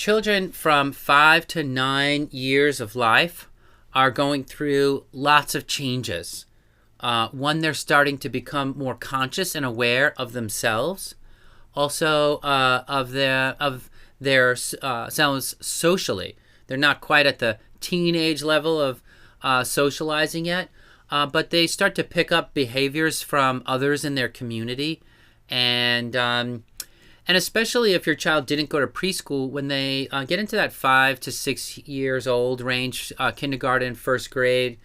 children from 5 to 9 years of life are going through lots of changes. One, they're starting to become more conscious and aware of themselves, also of their selves socially. They're not quite at the teenage level of socializing yet, but they start to pick up behaviors from others in their community, and especially if your child didn't go to preschool, when they get into that 5 to 6 years old range, kindergarten, first grade,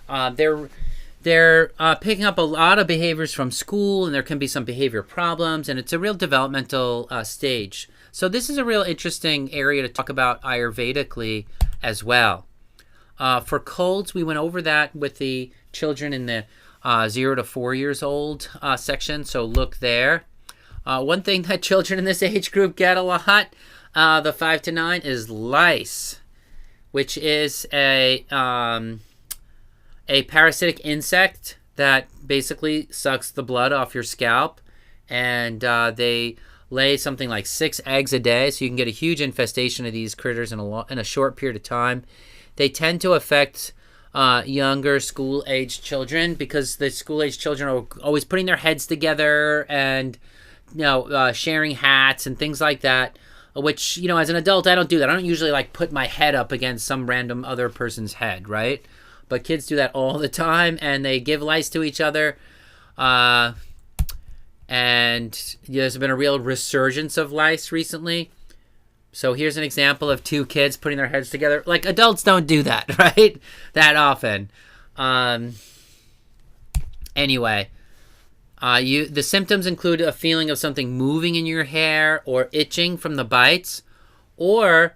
they're picking up a lot of behaviors from school, and there can be some behavior problems, and it's a real developmental stage. So this is a real interesting area to talk about Ayurvedically as well. For colds, we went over that with the children in the 0 to 4 years old section, so look there. One thing that children in this age group get a lot, the 5 to 9, is lice, which is a parasitic insect that basically sucks the blood off your scalp, and they lay something like 6 eggs a day, so you can get a huge infestation of these critters in a short period of time. They tend to affect younger school-age children, because the school-age children are always putting their heads together and sharing hats and things like that, which, as an adult, I don't do that. I don't usually put my head up against some random other person's head, right? But kids do that all the time, and they give lice to each other. And there's been a real resurgence of lice recently. So here's an example of 2 kids putting their heads together. Adults don't do that, right? That often. Anyway, the symptoms include a feeling of something moving in your hair, or itching from the bites, or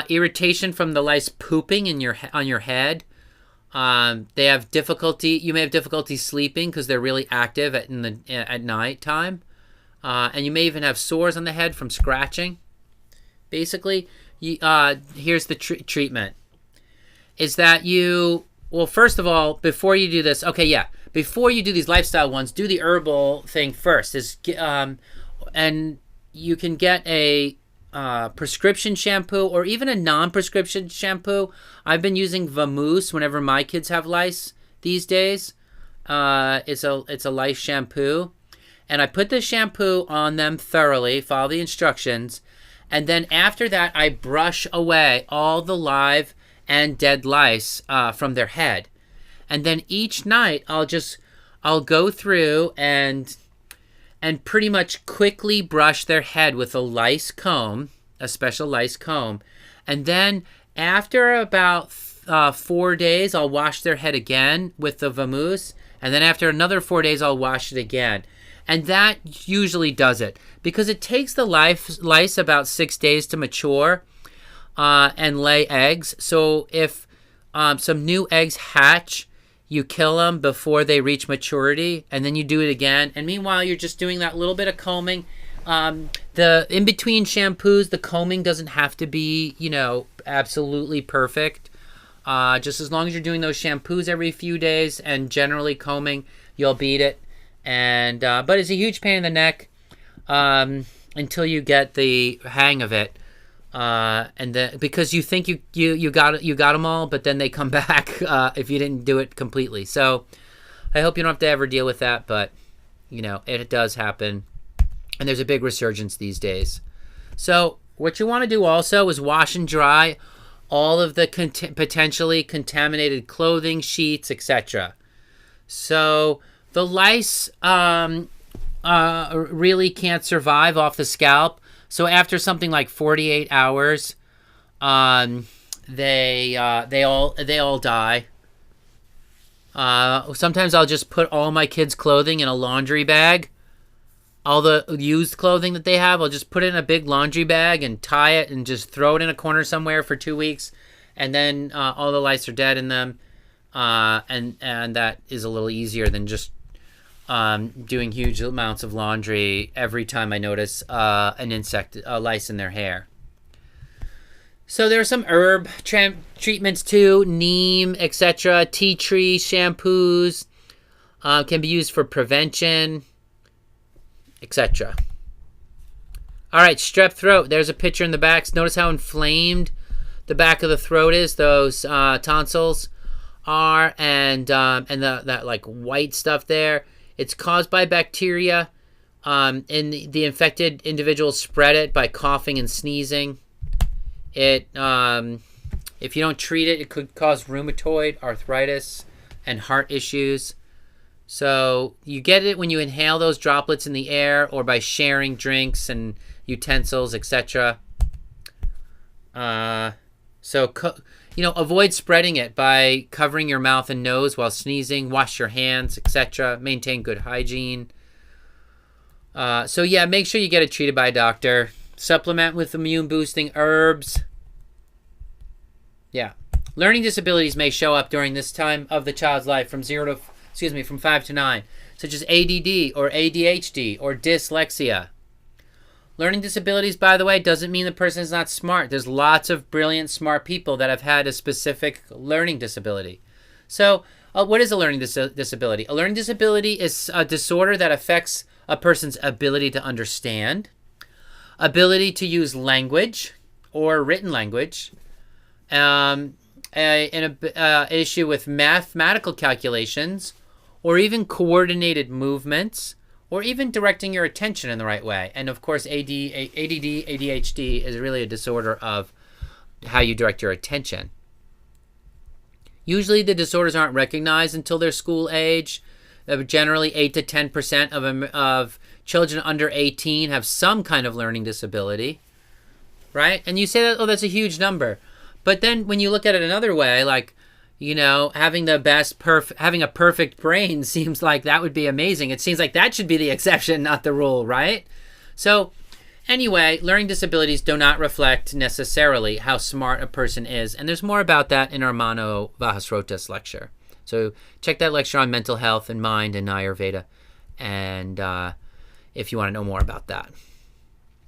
irritation from the lice pooping on your head. They have difficulty. You may have difficulty sleeping because they're really active at night time, and you may even have sores on the head from scratching. Basically, here's the treatment: is that first of all, before you do this, before you do these lifestyle ones, do the herbal thing first. And you can get a prescription shampoo, or even a non-prescription shampoo. I've been using Vamoose whenever my kids have lice these days. It's a lice shampoo, and I put the shampoo on them thoroughly, follow the instructions, and then after that I brush away all the live and dead lice from their head. And then each night I'll go through and pretty much quickly brush their head with a special lice comb. And then after about 4 days, I'll wash their head again with the Vamoose. And then after another 4 days, I'll wash it again. And that usually does it, because it takes the lice about 6 days to mature and lay eggs. So if some new eggs hatch, you kill them before they reach maturity, and then you do it again. And meanwhile, you're just doing that little bit of combing. The in-between shampoos, the combing doesn't have to be, absolutely perfect. Just as long as you're doing those shampoos every few days and generally combing, you'll beat it. And but it's a huge pain in the neck until you get the hang of it. And then, because you think you got them all, but then they come back if you didn't do it completely. So I hope you don't have to ever deal with that, but it does happen, and there's a big resurgence these days. So what you want to do also is wash and dry all of the potentially contaminated clothing, sheets, etc. So the lice really can't survive off the scalp. So after something like 48 hours, they all die. Sometimes I'll just put all my kids' clothing in a laundry bag. All the used clothing that they have, I'll just put it in a big laundry bag and tie it and just throw it in a corner somewhere for 2 weeks, and then all the lice are dead in them, and that is a little easier than just doing huge amounts of laundry every time I notice a lice in their hair. So there are some herb treatments too, neem, etc. Tea tree shampoos can be used for prevention, etc. All right, strep throat. There's a picture in the back. Notice how inflamed the back of the throat is. Those tonsils are, and that like white stuff there. It's caused by bacteria. And the infected individuals spread it by coughing and sneezing. It, if you don't treat it, it could cause rheumatoid arthritis and heart issues. So you get it when you inhale those droplets in the air or by sharing drinks and utensils, etc. Avoid spreading it by covering your mouth and nose while sneezing. Wash your hands, etc. Maintain good hygiene. Make sure you get it treated by a doctor. Supplement with immune-boosting herbs. Yeah. Learning disabilities may show up during this time of the child's life from 5 to 9, such as ADD or ADHD or dyslexia. Learning disabilities, by the way, doesn't mean the person is not smart. There's lots of brilliant, smart people that have had a specific learning disability. So, what is a learning disability? A learning disability is a disorder that affects a person's ability to understand, ability to use language or written language, an issue with mathematical calculations, or even coordinated movements, or even directing your attention in the right way. And of course, ADD, ADHD is really a disorder of how you direct your attention. Usually the disorders aren't recognized until their school age. Generally 8 to 10% of children under 18 have some kind of learning disability, right? And you say that, oh, that's a huge number. But then when you look at it another way, like, having having a perfect brain seems like that would be amazing. It seems like that should be the exception, not the rule, right? So anyway, learning disabilities do not reflect necessarily how smart a person is. And there's more about that in our Mano Vahasrotas lecture. So check that lecture on mental health and mind and Ayurveda, and if you want to know more about that.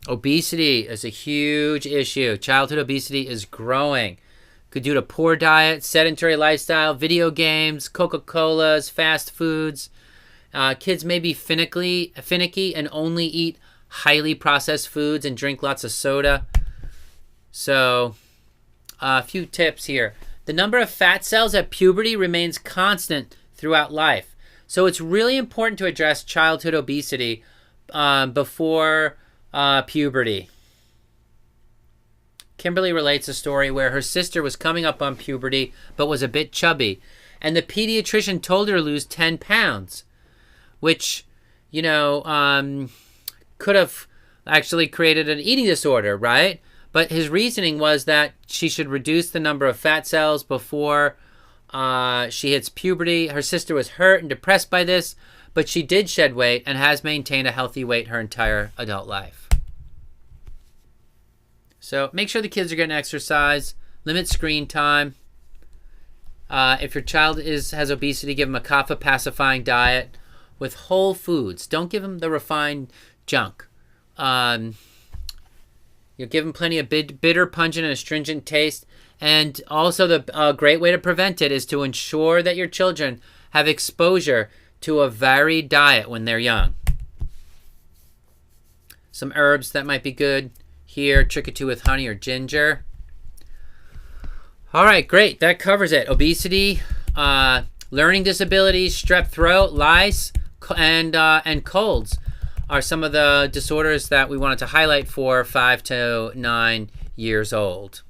Obesity is a huge issue. Childhood obesity is growing. Could due to poor diet, sedentary lifestyle, video games, Coca-Colas, fast foods. Kids may be finicky and only eat highly processed foods and drink lots of soda. So a few tips here. The number of fat cells at puberty remains constant throughout life. So it's really important to address childhood obesity before puberty. Kimberly relates a story where her sister was coming up on puberty but was a bit chubby. And the pediatrician told her to lose 10 pounds, which, could have actually created an eating disorder, right? But his reasoning was that she should reduce the number of fat cells before she hits puberty. Her sister was hurt and depressed by this, but she did shed weight and has maintained a healthy weight her entire adult life. So make sure the kids are getting exercise. Limit screen time. If your child has obesity, give them a kapha pacifying diet with whole foods. Don't give them the refined junk. You'll give them plenty of bitter, pungent, and astringent taste. And also the great way to prevent it is to ensure that your children have exposure to a varied diet when they're young. Some herbs that might be good here, trick or two with honey or ginger. All right, great. That covers it. Obesity, learning disabilities, strep throat, lice, and colds are some of the disorders that we wanted to highlight for 5 to 9 years old.